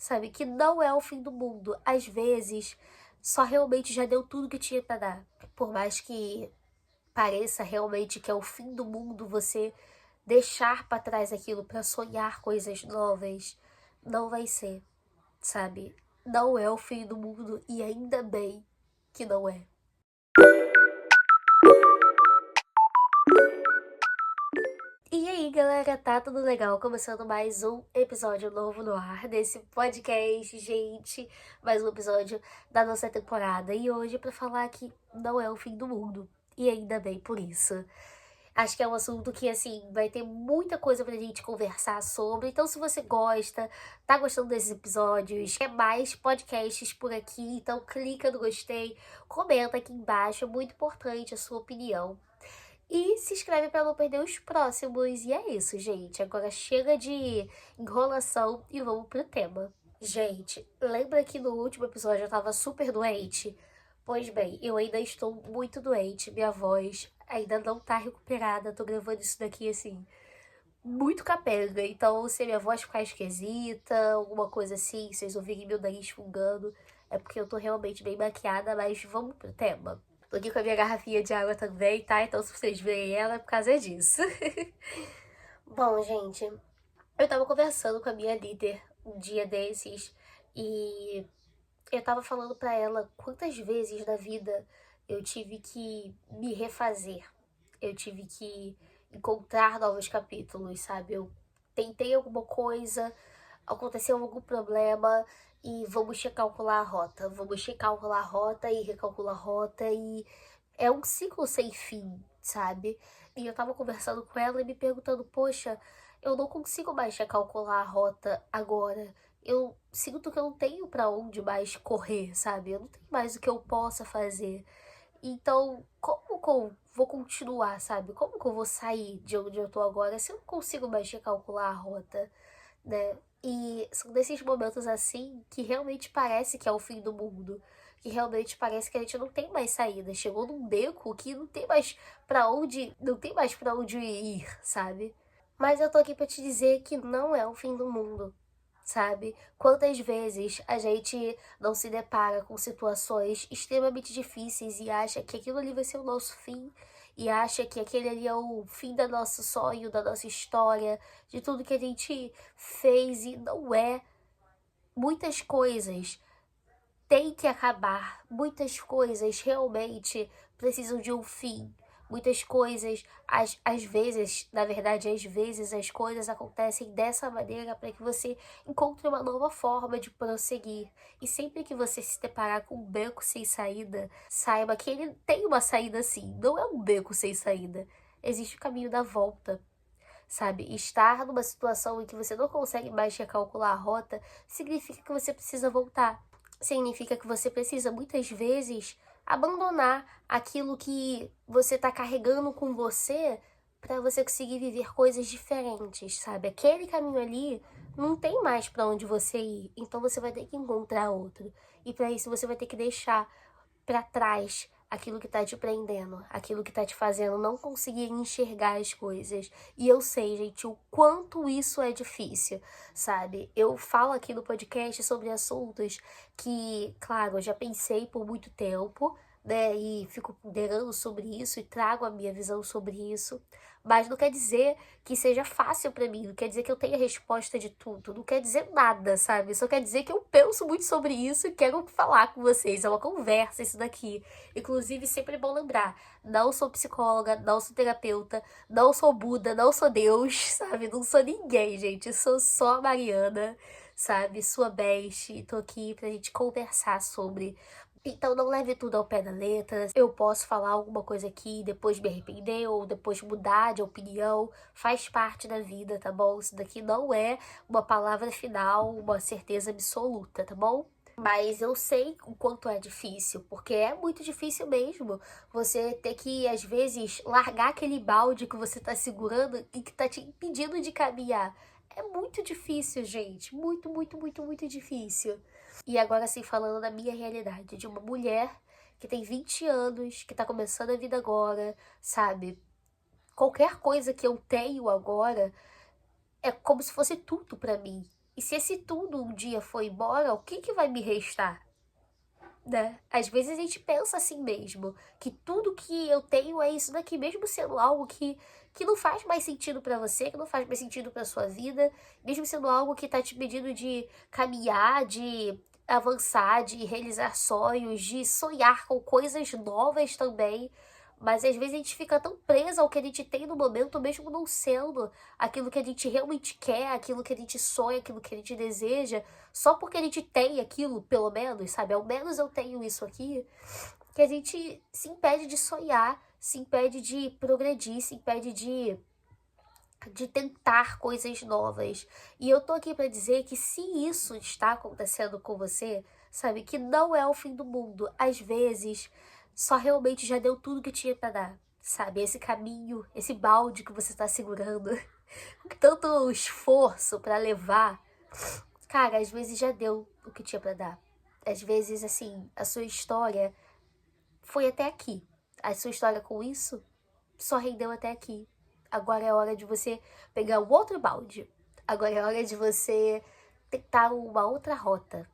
sabe? Que não é o fim do mundo. Às vezes, só realmente já deu tudo que tinha pra dar. Por mais que pareça realmente que é o fim do mundo, você deixar pra trás aquilo pra sonhar coisas novas, não vai ser, sabe? Não é o fim do mundo e ainda bem que não é. E aí, galera, tá tudo legal? Começando mais um episódio novo no ar desse podcast, gente. Mais um episódio da nossa temporada. E hoje pra falar que não é o fim do mundo. E ainda bem por isso. Acho que é um assunto que, assim, vai ter muita coisa pra gente conversar sobre. Então, se você gosta, tá gostando desses episódios, quer mais podcasts por aqui, então clica no gostei, comenta aqui embaixo, é muito importante a sua opinião. E se inscreve para não perder os próximos. E é isso, gente. Agora chega de enrolação e vamos pro tema. Gente, lembra que no último episódio eu tava super doente? Pois bem, eu ainda estou muito doente. Minha voz ainda não tá recuperada. Tô gravando isso daqui assim, muito capenga. Então, se a minha voz ficar esquisita, alguma coisa assim, se vocês ouvirem meu nariz fungando, é porque eu tô realmente bem maquiada. Mas vamos pro tema. Tô aqui com a minha garrafinha de água também, tá? Então se vocês verem ela é por causa disso. Bom, gente, eu tava conversando com a minha líder um dia desses e eu tava falando pra ela quantas vezes na vida eu tive que me refazer. Eu tive que encontrar novos capítulos, sabe? Eu tentei alguma coisa, aconteceu algum problema e vamos recalcular a rota. Vamos recalcular a rota e recalcular a rota e é um ciclo sem fim, sabe? E eu tava conversando com ela e me perguntando, poxa, eu não consigo mais recalcular a rota agora. Eu sinto que eu não tenho pra onde mais correr, sabe? Eu não tenho mais o que eu possa fazer. Então, como que eu vou continuar, sabe? Como que eu vou sair de onde eu tô agora se eu não consigo mais recalcular a rota, né? E são desses momentos assim que realmente parece que é o fim do mundo. Que realmente parece que a gente não tem mais saída. Chegou num beco que não tem mais não tem mais para onde ir, sabe? Mas eu tô aqui pra te dizer que não é o fim do mundo, sabe? Quantas vezes a gente não se depara com situações extremamente difíceis e acha que aquilo ali vai ser o nosso fim, e acha que aquele ali é o fim do nosso sonho, da nossa história, de tudo que a gente fez e não é. Muitas coisas têm que acabar, muitas coisas realmente precisam de um fim. Muitas coisas, às vezes, na verdade, às vezes as coisas acontecem dessa maneira para que você encontre uma nova forma de prosseguir. E sempre que você se deparar com um beco sem saída, saiba que ele tem uma saída sim, não é um beco sem saída. Existe o caminho da volta, sabe? Estar numa situação em que você não consegue mais recalcular a rota significa que você precisa voltar. Significa que você precisa muitas vezes abandonar aquilo que você está carregando com você para você conseguir viver coisas diferentes, sabe? Aquele caminho ali não tem mais para onde você ir, então você vai ter que encontrar outro. E para isso você vai ter que deixar para trás aquilo que tá te prendendo, aquilo que tá te fazendo não conseguir enxergar as coisas. E eu sei, gente, o quanto isso é difícil, sabe? Eu falo aqui no podcast sobre assuntos que, claro, eu já pensei por muito tempo, né? E fico ponderando sobre isso e trago a minha visão sobre isso. Mas não quer dizer que seja fácil pra mim, não quer dizer que eu tenha resposta de tudo, não quer dizer nada, sabe? Só quer dizer que eu penso muito sobre isso e quero falar com vocês. É uma conversa isso daqui. Inclusive, sempre é bom lembrar, não sou psicóloga, não sou terapeuta, não sou Buda, não sou Deus, sabe? Não sou ninguém, gente. Sou só a Mariana, sabe? Sua best. Tô aqui pra gente conversar sobre. Então não leve tudo ao pé da letra. Eu posso falar alguma coisa aqui e depois me arrepender ou depois mudar de opinião. Faz parte da vida, tá bom? Isso daqui não é uma palavra final, uma certeza absoluta, tá bom? Mas eu sei o quanto é difícil, porque é muito difícil mesmo você ter que, às vezes, largar aquele balde que você tá segurando e que tá te impedindo de caminhar. É muito difícil, gente. Muito, muito, muito, muito difícil. E agora, assim, falando da minha realidade, de uma mulher que tem 20 anos, que tá começando a vida agora, sabe? Qualquer coisa que eu tenho agora é como se fosse tudo pra mim. E se esse tudo um dia for embora, o que vai me restar? Né? Às vezes a gente pensa assim mesmo, que tudo que eu tenho é isso daqui, mesmo sendo algo que não faz mais sentido pra você, que não faz mais sentido pra sua vida, mesmo sendo algo que tá te impedindo de caminhar, de avançar, de realizar sonhos, de sonhar com coisas novas também. Mas às vezes a gente fica tão presa ao que a gente tem no momento, mesmo não sendo aquilo que a gente realmente quer, aquilo que a gente sonha, aquilo que a gente deseja, só porque a gente tem aquilo, pelo menos, sabe? Ao menos eu tenho isso aqui, que a gente se impede de sonhar, se impede de progredir, se impede de tentar coisas novas. E eu tô aqui pra dizer que se isso está acontecendo com você, sabe, que não é o fim do mundo. Às vezes, só realmente já deu tudo que tinha pra dar, sabe? Esse caminho, esse balde que você tá segurando, com tanto esforço pra levar, cara, às vezes já deu o que tinha pra dar. Às vezes, assim, a sua história foi até aqui. A sua história com isso só rendeu até aqui. Agora é hora de você pegar o outro balde. Agora é hora de você tentar uma outra rota.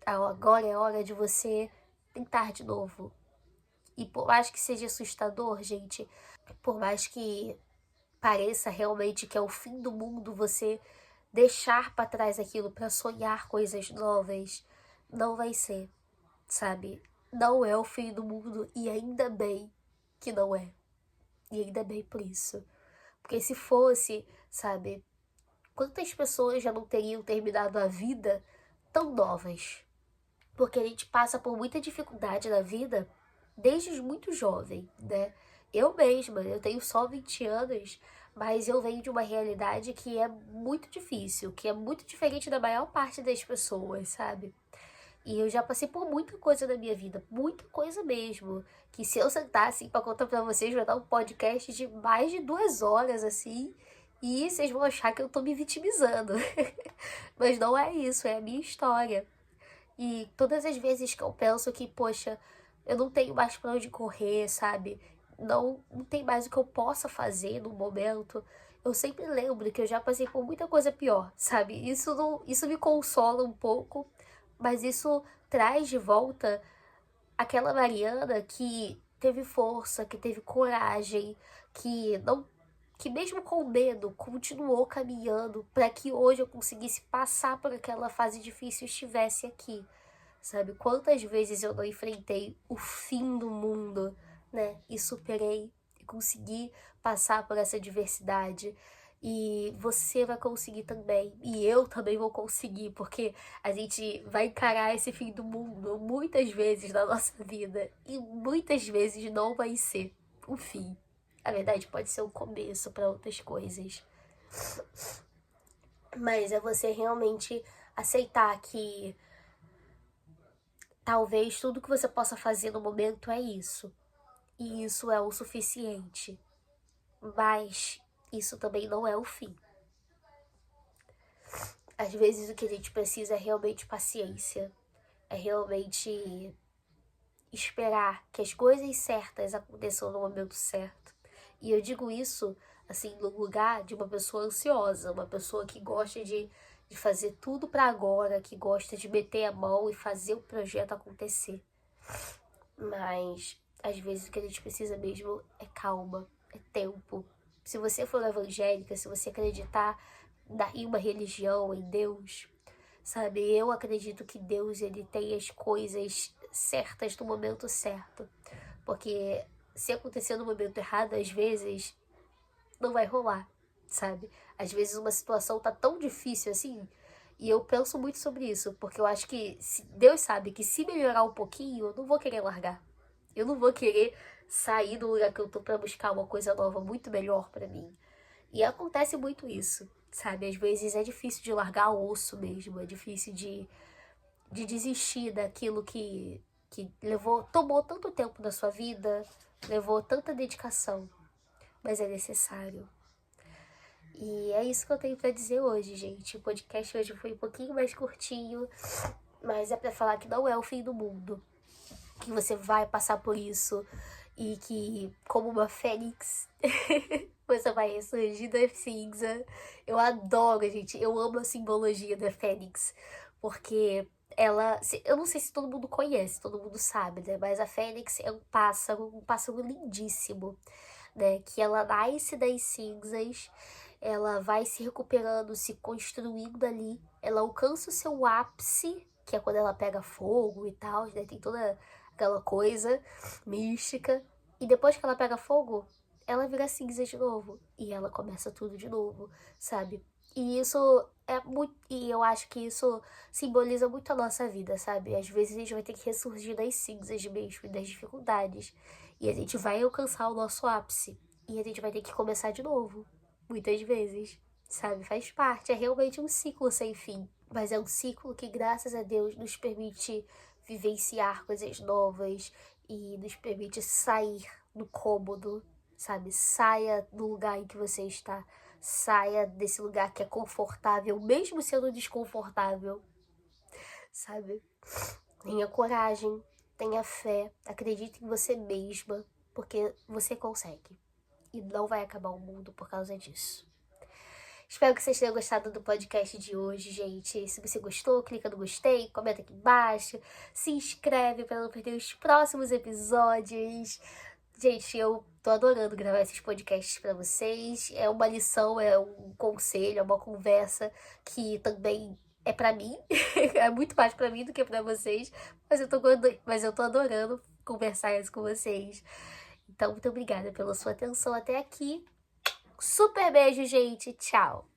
Agora é hora de você tentar de novo. E por mais que seja assustador, gente, por mais que pareça realmente que é o fim do mundo você deixar para trás aquilo para sonhar coisas novas, não vai ser, sabe? Não é o fim do mundo e ainda bem que não é. E ainda bem por isso. Porque se fosse, sabe, quantas pessoas já não teriam terminado a vida tão novas? Porque a gente passa por muita dificuldade na vida desde muito jovem, né? Eu mesma, eu tenho só 20 anos, mas eu venho de uma realidade que é muito difícil, que é muito diferente da maior parte das pessoas, sabe? E eu já passei por muita coisa na minha vida, muita coisa mesmo. Que se eu sentar assim pra contar pra vocês, vai dar um podcast de mais de 2 horas, assim. E vocês vão achar que eu tô me vitimizando. Mas não é isso, é a minha história. E todas as vezes que eu penso que, poxa, eu não tenho mais pra onde correr, sabe? Não tem mais o que eu possa fazer no momento. Eu sempre lembro que eu já passei por muita coisa pior, sabe? Isso me consola um pouco, mas isso traz de volta aquela Mariana que teve força, que teve coragem, que não que mesmo com medo continuou caminhando para que hoje eu conseguisse passar por aquela fase difícil e estivesse aqui. Sabe quantas vezes eu não enfrentei o fim do mundo, né? E superei e consegui passar por essa adversidade. E você vai conseguir também. E eu também vou conseguir, porque a gente vai encarar esse fim do mundo muitas vezes na nossa vida. E muitas vezes não vai ser o fim. A verdade pode ser o começo para outras coisas. Mas é você realmente aceitar que talvez tudo que você possa fazer no momento é isso. E isso é o suficiente. Mas isso também não é o fim. Às vezes o que a gente precisa é realmente paciência. É realmente esperar que as coisas certas aconteçam no momento certo. E eu digo isso, assim, no lugar de uma pessoa ansiosa, uma pessoa que gosta de fazer tudo para agora, que gosta de meter a mão e fazer o projeto acontecer. Mas, às vezes, o que a gente precisa mesmo é calma, é tempo. Se você for evangélica, se você acreditar em uma religião, em Deus, sabe? Eu acredito que Deus, ele tem as coisas certas no momento certo. Porque se acontecer no momento errado, às vezes, não vai rolar, sabe? Às vezes uma situação tá tão difícil assim, e eu penso muito sobre isso, porque eu acho que Deus sabe que se melhorar um pouquinho, eu não vou querer largar. Eu não vou querer sair do lugar que eu tô pra buscar uma coisa nova muito melhor pra mim. E acontece muito isso, sabe? Às vezes é difícil de largar o osso mesmo, é difícil de desistir daquilo que tomou tanto tempo da sua vida, levou tanta dedicação, mas é necessário. E é isso que eu tenho pra dizer hoje, gente. O podcast hoje foi um pouquinho mais curtinho, mas é pra falar que não é o fim do mundo, que você vai passar por isso e que, como uma fênix, você vai ressurgir da cinza. Eu adoro, gente. Eu amo a simbologia da fênix, porque ela, eu não sei se todo mundo conhece, todo mundo sabe, né? Mas a fênix é um pássaro lindíssimo, né? Que ela nasce das cinzas, ela vai se recuperando, se construindo ali, ela alcança o seu ápice, que é quando ela pega fogo e tal, né? Tem toda aquela coisa mística. E depois que ela pega fogo, ela vira cinza de novo. E ela começa tudo de novo, sabe? E isso é muito. E eu acho que isso simboliza muito a nossa vida, sabe? Às vezes a gente vai ter que ressurgir das cinzas mesmo, das dificuldades. E a gente vai alcançar o nosso ápice. E a gente vai ter que começar de novo. Muitas vezes. Sabe? Faz parte. É realmente um ciclo sem fim. Mas é um ciclo que, graças a Deus, nos permite vivenciar coisas novas e nos permite sair do cômodo, sabe? Saia do lugar em que você está. Saia desse lugar que é confortável, mesmo sendo desconfortável, sabe? Tenha coragem, tenha fé, acredite em você mesma, porque você consegue. E não vai acabar o mundo por causa disso. Espero que vocês tenham gostado do podcast de hoje, gente. Se você gostou, clica no gostei, comenta aqui embaixo, se inscreve para não perder os próximos episódios. Gente, eu tô adorando gravar esses podcasts pra vocês. É uma lição, é um conselho, é uma conversa que também é pra mim. É muito mais pra mim do que pra vocês. Mas eu tô adorando conversar isso com vocês. Então, muito obrigada pela sua atenção até aqui. Super beijo, gente. Tchau.